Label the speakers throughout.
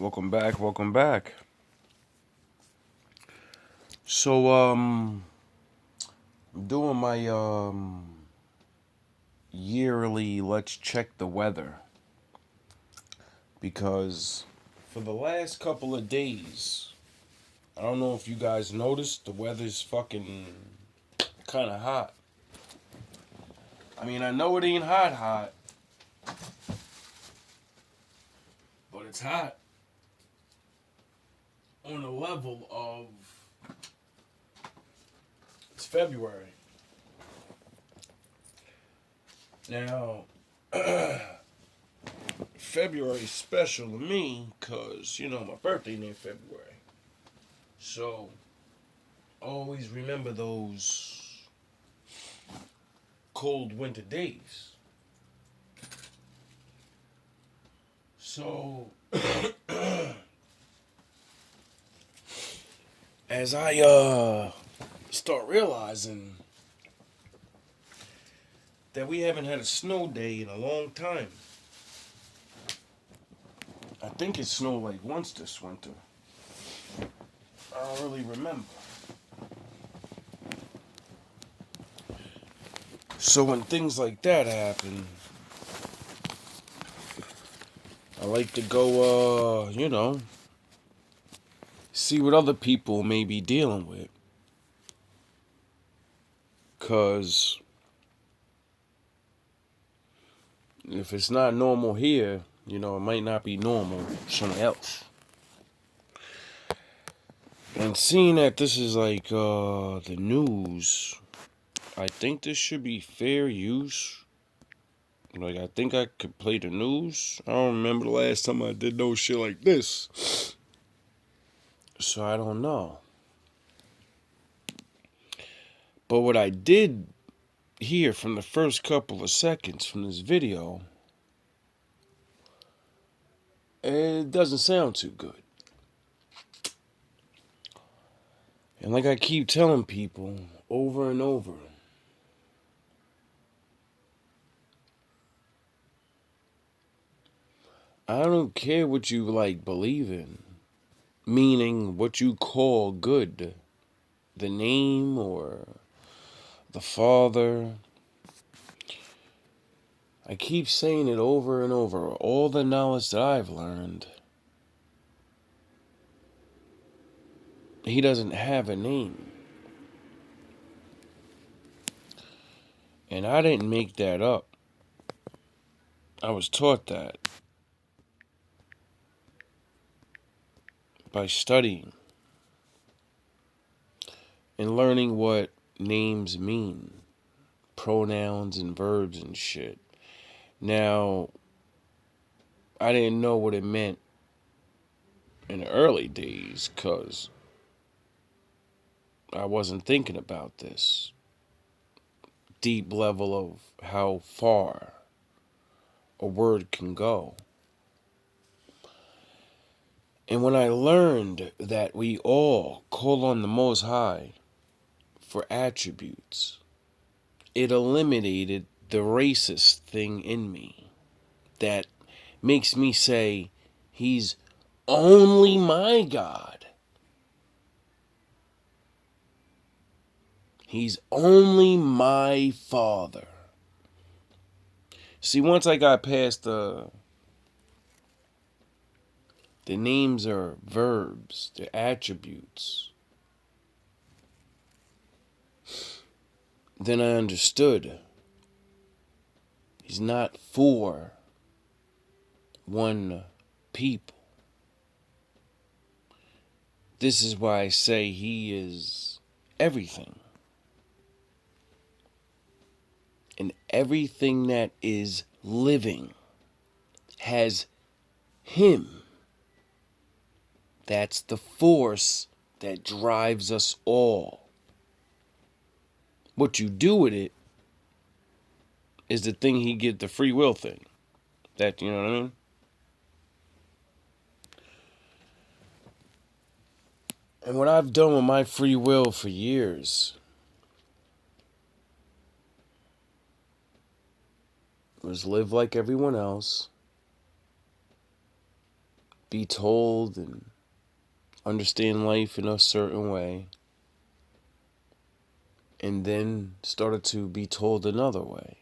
Speaker 1: Welcome back, welcome back. So, I'm doing my yearly let's check the weather because for the last couple of days, I don't know if you guys noticed, the weather's fucking kind of hot. I mean, I know it ain't hot, but it's hot on a level of it's February. Now, February's special to me because, my birthday in February. So, always remember those cold winter days. So, as I start realizing that we haven't had a snow day in a long time. I think it snowed like once this winter. I don't really remember. So when things like that happen, I like to go, see what other people may be dealing with. Because if it's not normal here, it might not be normal somewhere else. And seeing that this is like the news, I think this should be fair use. Like, I think I could play the news. I don't remember the last time I did no shit like this. So I don't know. But what I did hear from the first couple of seconds from this video, it doesn't sound too good. And like I keep telling people over and over, I don't care what you believe in, meaning what you call good, the name or the father. I keep saying it over and over. All the knowledge that I've learned, he doesn't have a name. And I didn't make that up. I was taught that by studying and learning what names mean, pronouns and verbs and shit. Now, I didn't know what it meant in the early days because I wasn't thinking about this deep level of how far a word can go. And when I learned that we all call on the Most High for attributes, it eliminated the racist thing in me that makes me say, He's only my God. He's only my Father. See, once I got past the names are verbs, they're attributes, then I understood He's not for one people. This is why I say He is everything. And everything that is living has Him. That's the force that drives us all. What you do with it is the thing He gives the free will thing. That, you know what I mean? And what I've done with my free will for years was live like everyone else, be told and understand life in a certain way, and then started to be told another way,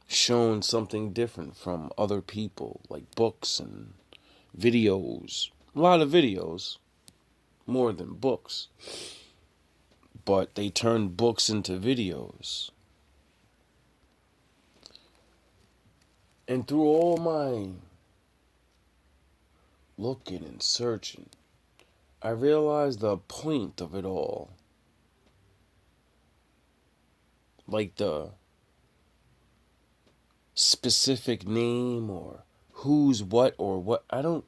Speaker 1: shown something different from other people, like books and videos. A lot of videos, more than books. But they turned books into videos. And through all my looking and searching, I realized the point of it all. Like the specific name or who's what or what. I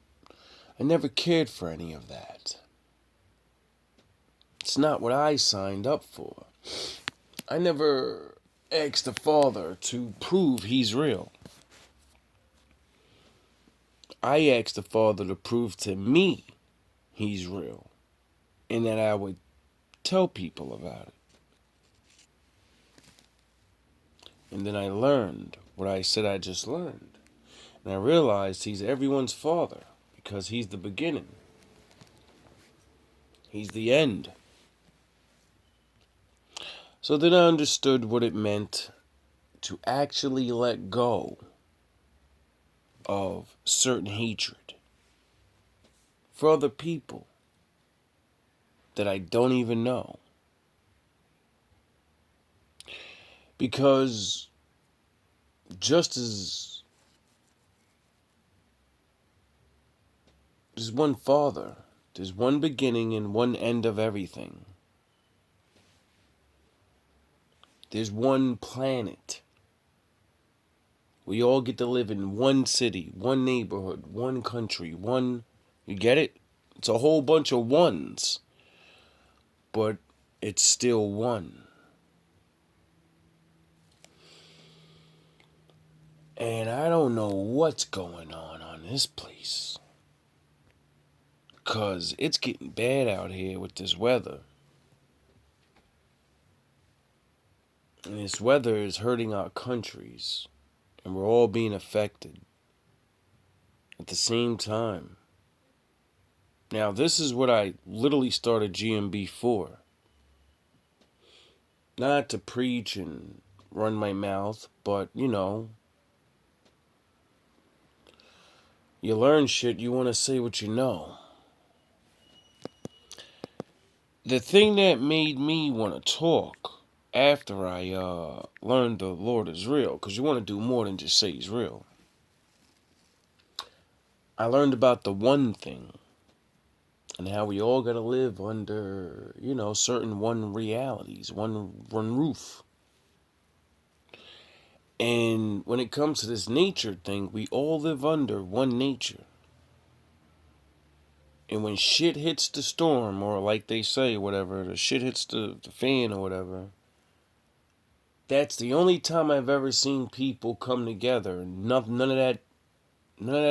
Speaker 1: never cared for any of that. It's not what I signed up for. I never asked the Father to prove he's real. I asked the Father to prove to me he's real, and that I would tell people about it. And then I learned what I said I just learned. And I realized he's everyone's Father because he's the beginning. He's the end. So then I understood what it meant to actually let go of certain hatred for other people that I don't even know. Because just as there's one Father, there's one beginning and one end of everything. There's one planet. We all get to live in one city, one neighborhood, one country, one... You get it? It's a whole bunch of ones. But it's still one. And I don't know what's going on this place. 'Cause it's getting bad out here with this weather. And this weather is hurting our countries. And we're all being affected at the same time. Now, this is what I literally started GMB for. Not to preach and run my mouth, but, you learn shit, you want to say what you know. The thing that made me want to talk after I learned the Lord is real, because you want to do more than just say he's real. I learned about the one thing and how we all got to live under, certain one realities, one roof. And when it comes to this nature thing, we all live under one nature. And when shit hits the storm, or like they say, whatever, the shit hits the fan or whatever, that's the only time I've ever seen people come together. And none of that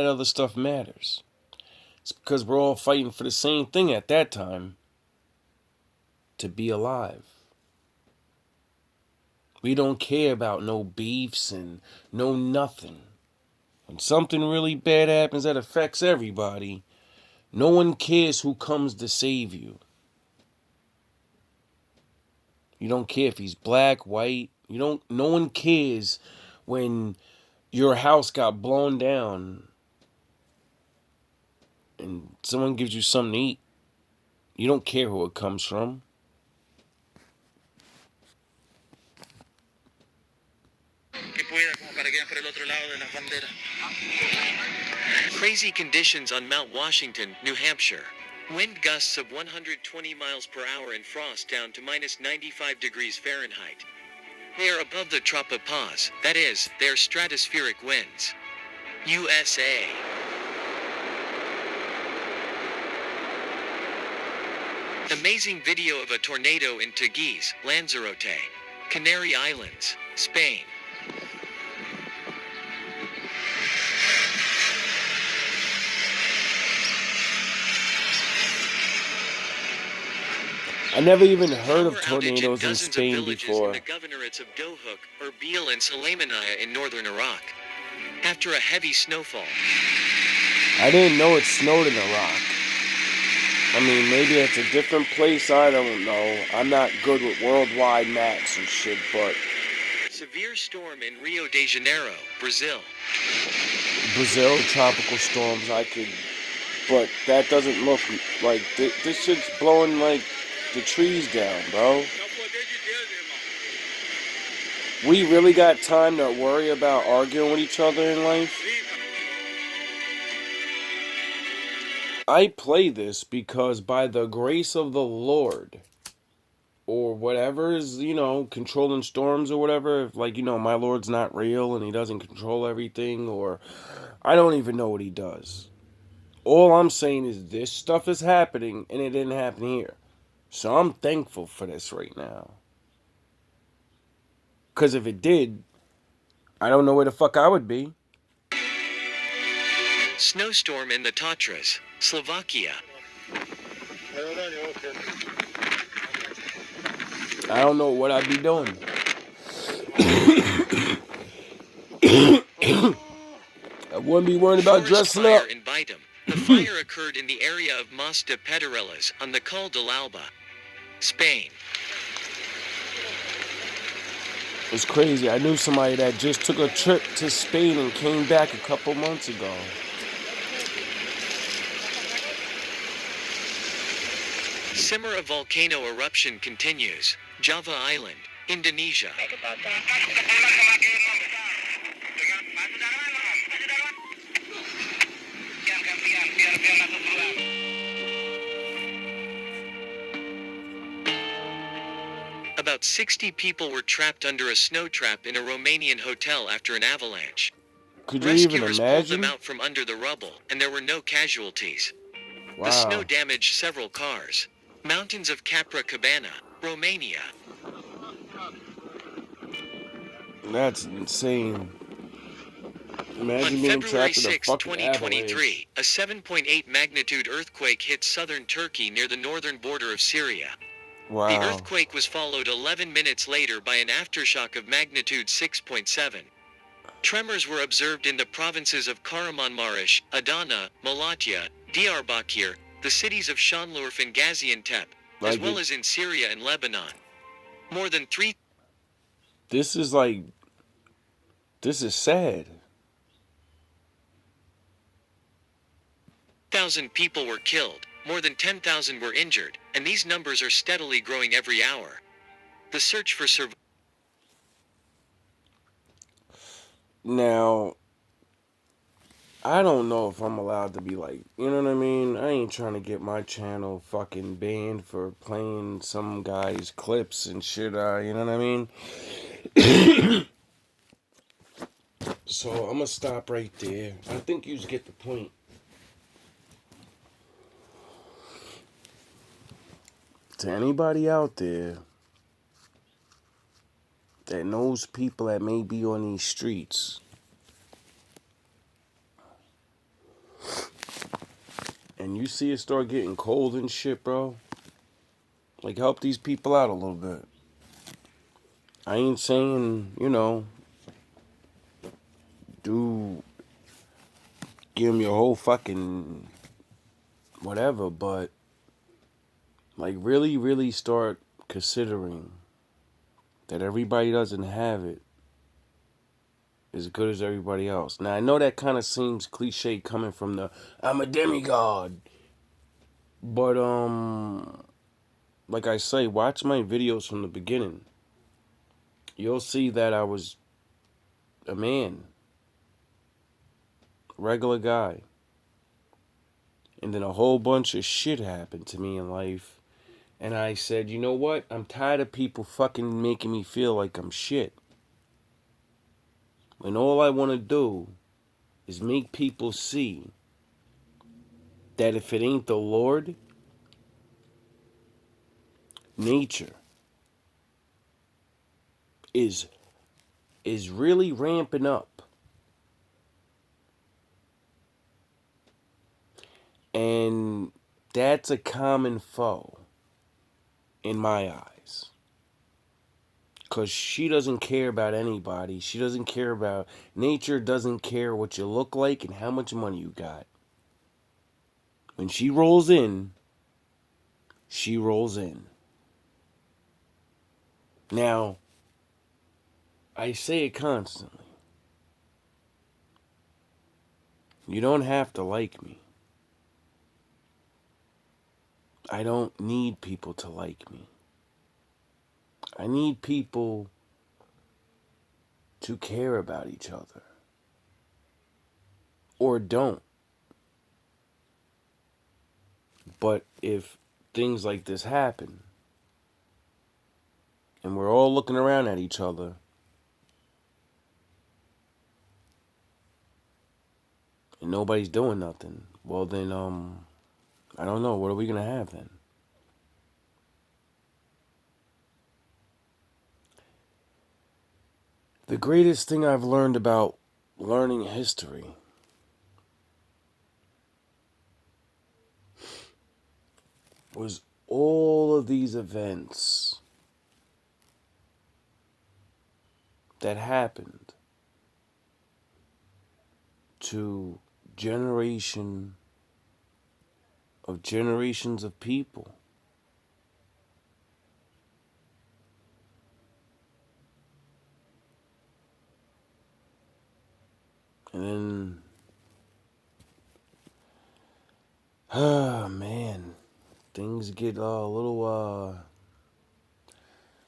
Speaker 1: other stuff matters. It's because we're all fighting for the same thing at that time. To be alive. We don't care about no beefs and no nothing. When something really bad happens that affects everybody, no one cares who comes to save you. You don't care if he's black, white. No one cares when your house got blown down and someone gives you something to eat. You don't care who it comes from.
Speaker 2: Crazy conditions on Mount Washington, New Hampshire. Wind gusts of 120 miles per hour and frost down to minus 95 degrees Fahrenheit. They are above the tropopause, that is, they are stratospheric winds. USA. Amazing video of a tornado in Teguise, Lanzarote, Canary Islands, Spain.
Speaker 1: I never even heard of tornadoes in Spain before.
Speaker 2: In the governorates of Dohuk, Erbil, and Sulaymaniyah in northern Iraq. After a heavy snowfall,
Speaker 1: I didn't know it snowed in Iraq. I mean, maybe it's a different place. I don't know. I'm not good with worldwide maps and shit, but
Speaker 2: Severe storm in Rio de Janeiro, Brazil.
Speaker 1: Brazil, tropical storms, I could. But that doesn't look like. This shit's blowing like the trees down, bro. We really got time to worry about arguing with each other in life? I play this because by the grace of the Lord, or whatever is, controlling storms or whatever, if, like, my Lord's not real and he doesn't control everything, or I don't even know what he does. All I'm saying is this stuff is happening and it didn't happen here. So I'm thankful for this right now. Because if it did, I don't know where the fuck I would be.
Speaker 2: Snowstorm in the Tatras, Slovakia.
Speaker 1: I don't know what I'd be doing. I wouldn't be worried about dressing
Speaker 2: fire
Speaker 1: up.
Speaker 2: in Baitum. The fire occurred in the area of Mas de Pedreras on the Col de l'Alba, Spain.
Speaker 1: It's crazy. I knew somebody that just took a trip to Spain and came back a couple months ago.
Speaker 2: Simera volcano eruption continues. Java Island, Indonesia. About 60 people were trapped under a snow trap in a Romanian hotel after an avalanche.
Speaker 1: Could you even
Speaker 2: Rescuers pulled them
Speaker 1: imagine?
Speaker 2: out from under the rubble, and there were no casualties.
Speaker 1: Wow.
Speaker 2: The snow damaged several cars. Mountains of Capra Cabana, Romania.
Speaker 1: That's insane. Imagine
Speaker 2: On
Speaker 1: being
Speaker 2: February
Speaker 1: trapped in a
Speaker 2: 6,
Speaker 1: fucking
Speaker 2: 2023,
Speaker 1: avalanche.
Speaker 2: a 7.8 magnitude earthquake hit southern Turkey near the northern border of Syria.
Speaker 1: Wow.
Speaker 2: The earthquake was followed 11 minutes later by an aftershock of magnitude 6.7. Tremors were observed in the provinces of Kahramanmaraş, Adana, Malatya, Diyarbakir, the cities of Şanlıurfa and Gaziantep, as well as in Syria and Lebanon. More than 3,000
Speaker 1: This is sad.
Speaker 2: people were killed, more than 10,000 were injured, and these numbers are steadily growing every hour. The search for survivors.
Speaker 1: Now, I don't know if I'm allowed to be like, you know what I mean? I ain't trying to get my channel fucking banned for playing some guy's clips and shit, you know what I mean? So, I'm gonna stop right there. I think you get the point. To anybody out there that knows people that may be on these streets, and you see it start getting cold and shit, bro, like, help these people out a little bit. I ain't saying, give them your whole fucking whatever, but, like, really, really start considering that everybody doesn't have it as good as everybody else. Now, I know that kind of seems cliche coming from the, I'm a demigod. But, like I say, watch my videos from the beginning. You'll see that I was a man. Regular guy. And then a whole bunch of shit happened to me in life. And I said, you know what? I'm tired of people fucking making me feel like I'm shit. And all I want to do is make people see that if it ain't the Lord, nature is really ramping up. And that's a common foe in my eyes. Because she doesn't care about anybody. She doesn't care about... Nature doesn't care what you look like and how much money you got. When she rolls in, she rolls in. Now, I say it constantly. You don't have to like me. I don't need people to like me. I need people to care about each other. Or don't. But if things like this happen, and we're all looking around at each other, and nobody's doing nothing, well then, I don't know, what are we gonna have then? The greatest thing I've learned about learning history was all of these events that happened to generations of people. And then, man, things get a little,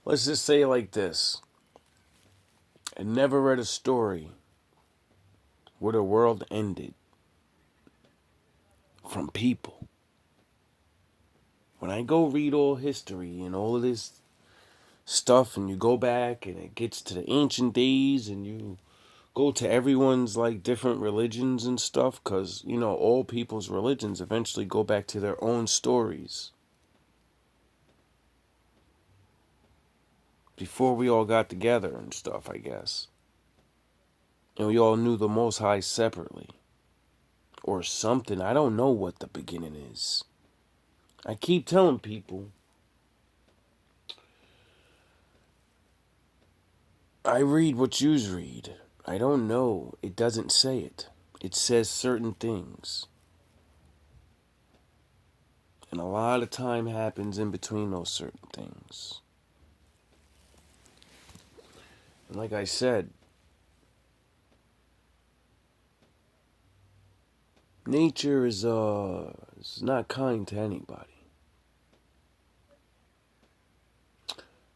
Speaker 1: let's just say it like this. I never read a story where the world ended from people. When I go read all history and all of this stuff, and you go back and it gets to the ancient days, and you go to everyone's like different religions and stuff, because all people's religions eventually go back to their own stories before we all got together and stuff, I guess, and we all knew the Most High separately or something. I don't know what the beginning is. I keep telling people I read what you read. I don't know. It doesn't say it. It says certain things. And a lot of time happens in between those certain things. And like I said, nature is not kind to anybody.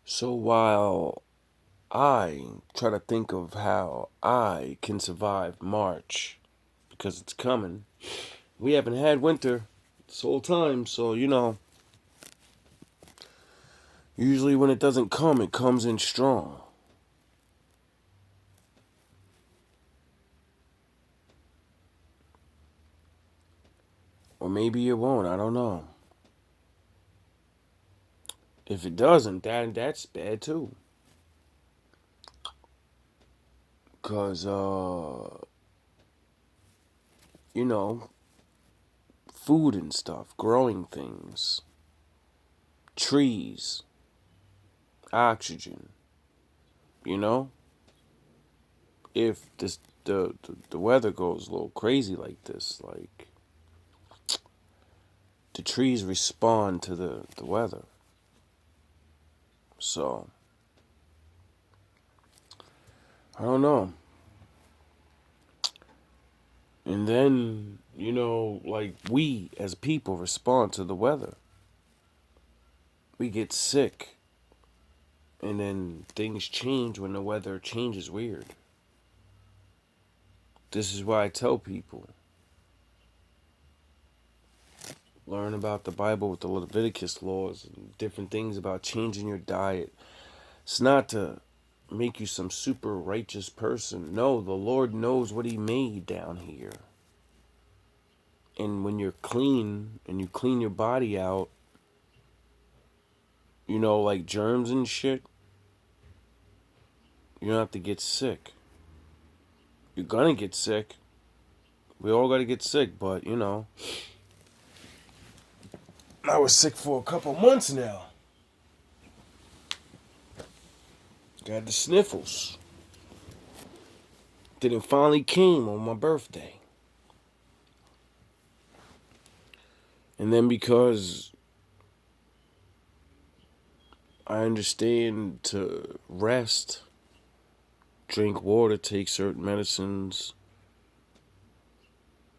Speaker 1: So while I try to think of how I can survive March, because it's coming, we haven't had winter this whole time, so usually when it doesn't come, it comes in strong. Or maybe it won't, I don't know. If it doesn't, that's bad too. Cause food and stuff, growing things, trees, oxygen, you know? If the weather goes a little crazy like this, like the trees respond to the weather. So I don't know. And then, like we as people respond to the weather. We get sick. And then things change when the weather changes weird. This is why I tell people, learn about the Bible with the Leviticus laws and different things about changing your diet. It's not to make you some super righteous person. No, the Lord knows what He made down here. And when you're clean and you clean your body out, like germs and shit, you don't have to get sick. You're gonna get sick. We all gotta get sick, but I was sick for a couple months now. Got the sniffles. Then it finally came on my birthday. And then because I understand to rest, drink water, take certain medicines,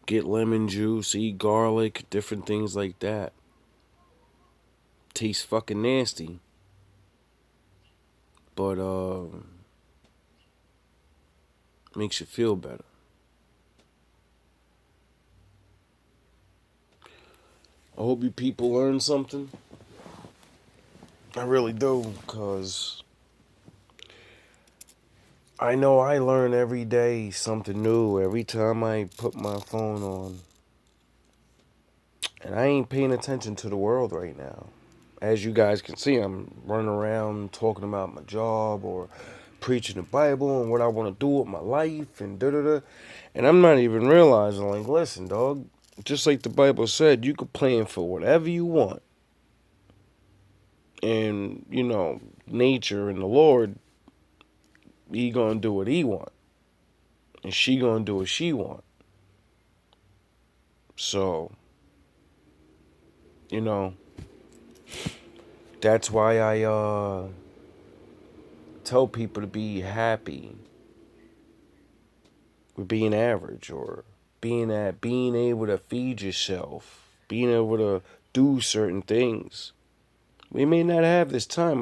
Speaker 1: get lemon juice, eat garlic, different things like that. Tastes fucking nasty. But makes you feel better. I hope you people learn something. I really do, because I know I learn every day something new every time I put my phone on. And I ain't paying attention to the world right now. As you guys can see, I'm running around talking about my job or preaching the Bible and what I want to do with my life and da-da-da. And I'm not even realizing, like, listen, dog, just like the Bible said, you could plan for whatever you want. And, you know, nature and the Lord, he gonna do what he want. And she gonna do what she want. So, you know, that's why I tell people to be happy with being average, or being able to feed yourself, being able to do certain things. We may not have this time.